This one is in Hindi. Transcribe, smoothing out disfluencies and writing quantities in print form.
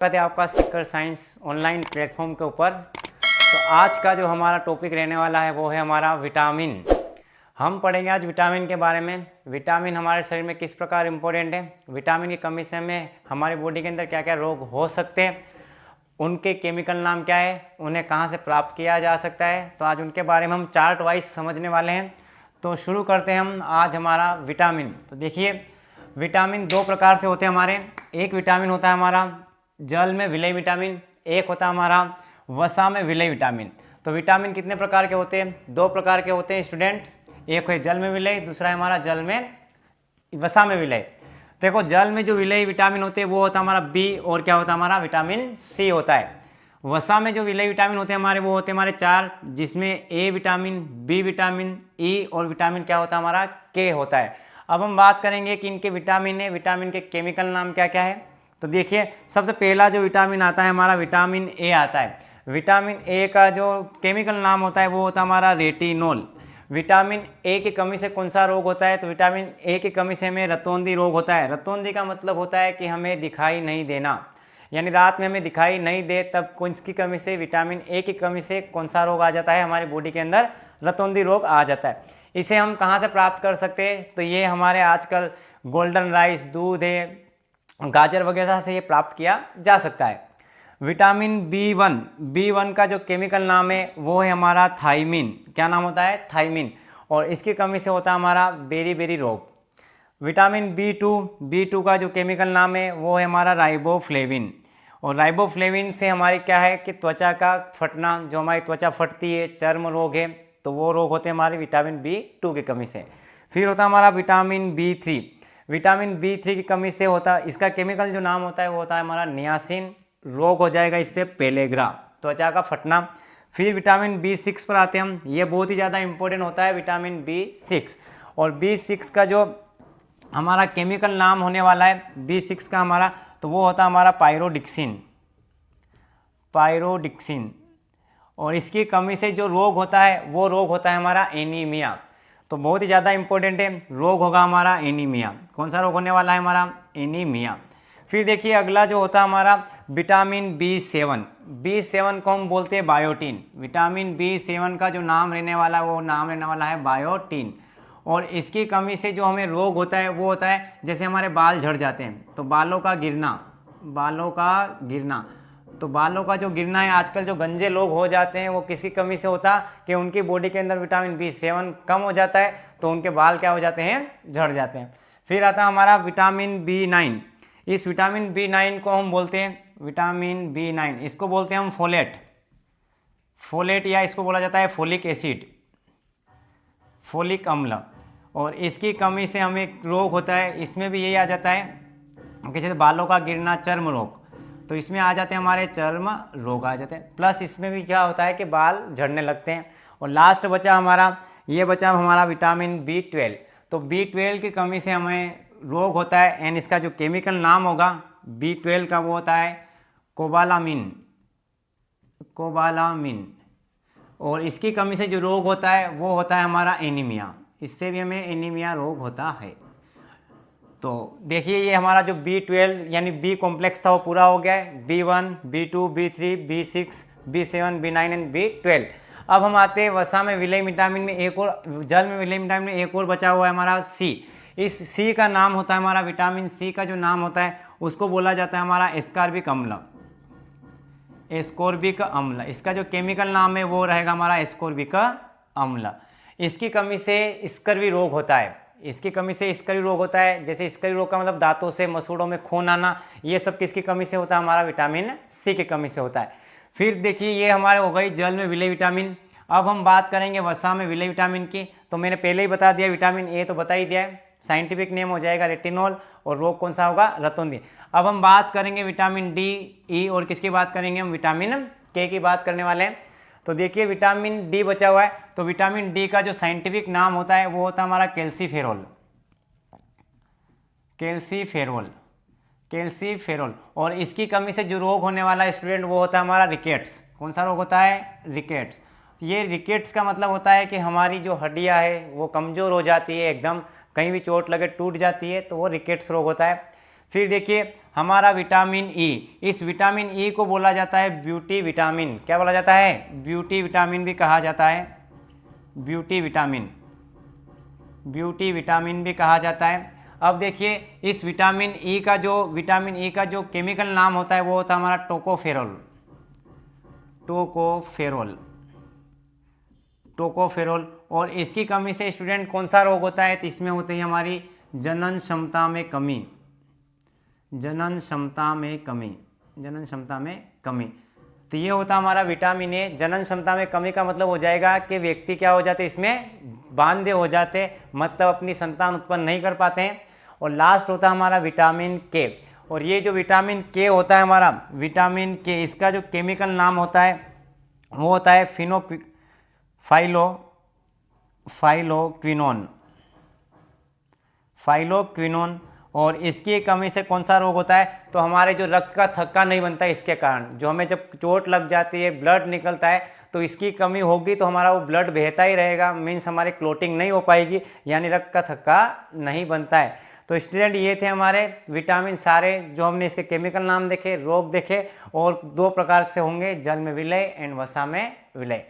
स्वागत है आपका सीकर साइंस ऑनलाइन प्लेटफॉर्म के ऊपर। तो आज का जो हमारा टॉपिक रहने वाला है वो है हमारा विटामिन। हम पढ़ेंगे आज विटामिन के बारे में। विटामिन हमारे शरीर में किस प्रकार इम्पोर्टेंट है, विटामिन की कमी से हमें हमारी बॉडी के अंदर क्या क्या रोग हो सकते हैं, उनके केमिकल नाम क्या है, उन्हें कहाँ से प्राप्त किया जा सकता है। तो आज उनके बारे में हम चार्ट वाइज समझने वाले हैं। तो शुरू करते हैं हम आज हमारा विटामिन। तो देखिए विटामिन दो प्रकार से होते हैं हमारे। एक विटामिन होता है हमारा जल में विलय विटामिन, एक होता है हमारा वसा में विलय विटामिन। तो विटामिन कितने प्रकार के होते हैं? दो प्रकार के होते हैं स्टूडेंट्स। एक है जल में विलय, दूसरा है हमारा जल में वसा में विलय। देखो जल में जो विलय विटामिन होते हैं वो होता है हमारा बी, और क्या होता है हमारा विटामिन सी होता है। वसा में जो विलय विटामिन होते हैं हमारे वो होते हैं हमारे चार, जिसमें ए विटामिन, बी विटामिन, ई और विटामिन क्या होता है हमारा के होता है। अब हम बात करेंगे कि इनके विटामिन है, विटामिन के केमिकल नाम क्या क्या है। तो देखिए सबसे पहला जो विटामिन आता है हमारा विटामिन ए आता है। विटामिन ए का जो केमिकल नाम होता है वो होता है हमारा रेटिनॉल। विटामिन ए की कमी से कौन सा रोग होता है? तो विटामिन ए की कमी से हमें रतौंधी रोग होता है। रतौंधी का मतलब होता है कि हमें दिखाई नहीं देना, यानी रात में हमें दिखाई नहीं दे, तब कौन की कमी से, विटामिन ए की कमी से कौन सा रोग आ जाता है हमारी बॉडी के अंदर? रतौंधी रोग आ जाता है। इसे हम कहाँ से प्राप्त कर सकते हैं? तो ये हमारे आजकल गोल्डन राइस, दूध है, गाजर वगैरह से ये प्राप्त किया जा सकता है। विटामिन बी वन का जो केमिकल नाम है वो है हमारा थायमिन। क्या नाम होता है? थायमिन। और इसकी कमी से होता है हमारा बेरी रोग। विटामिन बी टू का जो केमिकल नाम है वो है हमारा राइबोफ्लेविन। और राइबोफ्लेविन से हमारी क्या है कि त्वचा का फटना, जो हमारी त्वचा फटती है, चर्म रोग है, तो वो रोग होते हैं हमारे विटामिन बी टू की कमी से। फिर होता है हमारा विटामिन बी3। विटामिन बी3 की कमी से होता है, इसका केमिकल जो नाम होता है वो होता है हमारा नियासिन। रोग हो जाएगा इससे पेलेग्रा, त्वचा का फटना। फिर विटामिन बी6 पर आते हैं हम। ये बहुत ही ज़्यादा इंपॉर्टेंट होता है विटामिन बी6। और बी6 का जो हमारा केमिकल नाम होने वाला है बी6 का हमारा, तो वो होता है हमारा पायरोडिक्सिन। और इसकी कमी से जो रोग होता है वो रोग होता है हमारा एनीमिया। तो बहुत ही ज़्यादा इंपॉर्टेंट है, रोग होगा हमारा एनीमिया। कौन सा रोग होने वाला है हमारा? एनीमिया। फिर देखिए अगला जो होता है हमारा विटामिन बी7 को हम बोलते हैं बायोटीन। विटामिन बी7 का जो नाम रहने वाला है वो नाम रहने वाला है बायोटीन। और इसकी कमी से जो हमें रोग होता है वो होता है जैसे हमारे बाल झड़ जाते हैं, तो बालों का गिरना। तो बालों का जो गिरना है, आजकल जो गंजे लोग हो जाते हैं वो किसकी कमी से होता है कि उनकी बॉडी के अंदर विटामिन बी7 कम हो जाता है, तो उनके बाल क्या हो जाते हैं? झड़ जाते हैं। फिर आता है हमारा विटामिन बी9। इस विटामिन बी9 को हम बोलते हैं विटामिन बी9, इसको बोलते हैं हम फोलेट, या इसको बोला जाता है फोलिक एसिड, फोलिक अम्ल। और इसकी कमी से हमें एक रोग होता है, इसमें भी यही आ जाता है, जैसे बालों का गिरना, चर्म रोग, तो इसमें आ जाते हैं हमारे चर्म रोग आ जाते हैं। प्लस इसमें भी क्या होता है कि बाल झड़ने लगते हैं। और लास्ट बचा हमारा विटामिन बी12। तो बी12 की कमी से हमें रोग होता है, एंड इसका जो केमिकल नाम होगा बी12 का वो होता है कोबालामिन। और इसकी कमी से जो रोग होता है वो होता है हमारा एनीमिया। इससे भी हमें एनीमिया रोग होता है। तो देखिए ये हमारा जो बी12 यानी बी कॉम्प्लेक्स था वो पूरा हो गया है। B1, बी2, B3, B6, बी7, बी9 and B12. अब हम आते हैं वसा में विलय विटामिन में एक और, जल में विलय विटामिन में एक और बचा हुआ है हमारा सी। इस सी का नाम होता है हमारा, विटामिन सी का जो नाम होता है उसको बोला जाता है हमारा एस्कॉर्बिक अम्ल। इसका जो केमिकल नाम है वो रहेगा हमारा एस्कॉर्बिक अम्ल। इसकी कमी से स्कर्वी रोग होता है। जैसे स्कर्वी रोग का मतलब दांतों से, मसूड़ों में खून आना, ये सब किसकी कमी से होता है? हमारा विटामिन सी की कमी से होता है। फिर देखिए ये हमारे हो गई जल में विलय विटामिन। अब हम बात करेंगे वसा में विलय विटामिन की। तो मैंने पहले ही बता दिया, विटामिन ए तो बता ही दिया है, साइंटिफिक नेम हो जाएगा रेटिनॉल, और रोग कौन सा होगा? रतौंधी। अब हम बात करेंगे विटामिन डी, ई और किसकी बात करेंगे? हम विटामिन के की बात करने वाले हैं। तो देखिए विटामिन डी बचा हुआ है। तो विटामिन डी का जो साइंटिफिक नाम होता है वो होता है हमारा कैल्सीफेरोल। और इसकी कमी से जो रोग होने वाला है स्टूडेंट वो होता है हमारा रिकेट्स। कौन सा रोग होता है? रिकेट्स। ये रिकेट्स का मतलब होता है कि हमारी जो हड्डियां है वो कमज़ोर हो जाती है, एकदम कहीं भी चोट लगे टूट जाती है, तो वो रिकेट्स रोग होता है। फिर देखिए हमारा विटामिन ई, इस विटामिन ई को बोला जाता है ब्यूटी विटामिन। क्या बोला जाता है? ब्यूटी विटामिन भी कहा जाता है, ब्यूटी विटामिन, ब्यूटी विटामिन भी कहा जाता है। अब देखिए इस विटामिन ई का जो केमिकल नाम होता है वो होता है हमारा टोकोफेरोल, टोकोफेरोल, टोकोफेरोल। और इसकी कमी से स्टूडेंट कौन सा रोग होता है? तो इसमें होती है हमारी जनन क्षमता में कमी, जनन क्षमता में कमी, जनन क्षमता में कमी। तो ये होता हमारा विटामिन ए। जनन क्षमता में कमी का मतलब हो जाएगा कि व्यक्ति क्या हो जाते, इसमें बांधे हो जाते, मतलब अपनी संतान उत्पन्न नहीं कर पाते हैं। और लास्ट होता है हमारा विटामिन के। और ये जो विटामिन के होता है हमारा विटामिन के, इसका जो केमिकल नाम होता है वो होता है फाइलोक्विनोन, फाइलोक्विनोन। और इसकी कमी से कौन सा रोग होता है? तो हमारे जो रक्त का थक्का नहीं बनता है, इसके कारण जो हमें जब चोट लग जाती है, ब्लड निकलता है, तो इसकी कमी होगी तो हमारा वो ब्लड बहता ही रहेगा, मीन्स हमारी क्लोटिंग नहीं हो पाएगी, यानी रक्त का थक्का नहीं बनता है। तो स्टूडेंट ये थे हमारे विटामिन सारे, जो हमने इसके केमिकल नाम देखे, रोग देखे, और 2 प्रकार से होंगे, जल में विलय एंड वसा में विलय।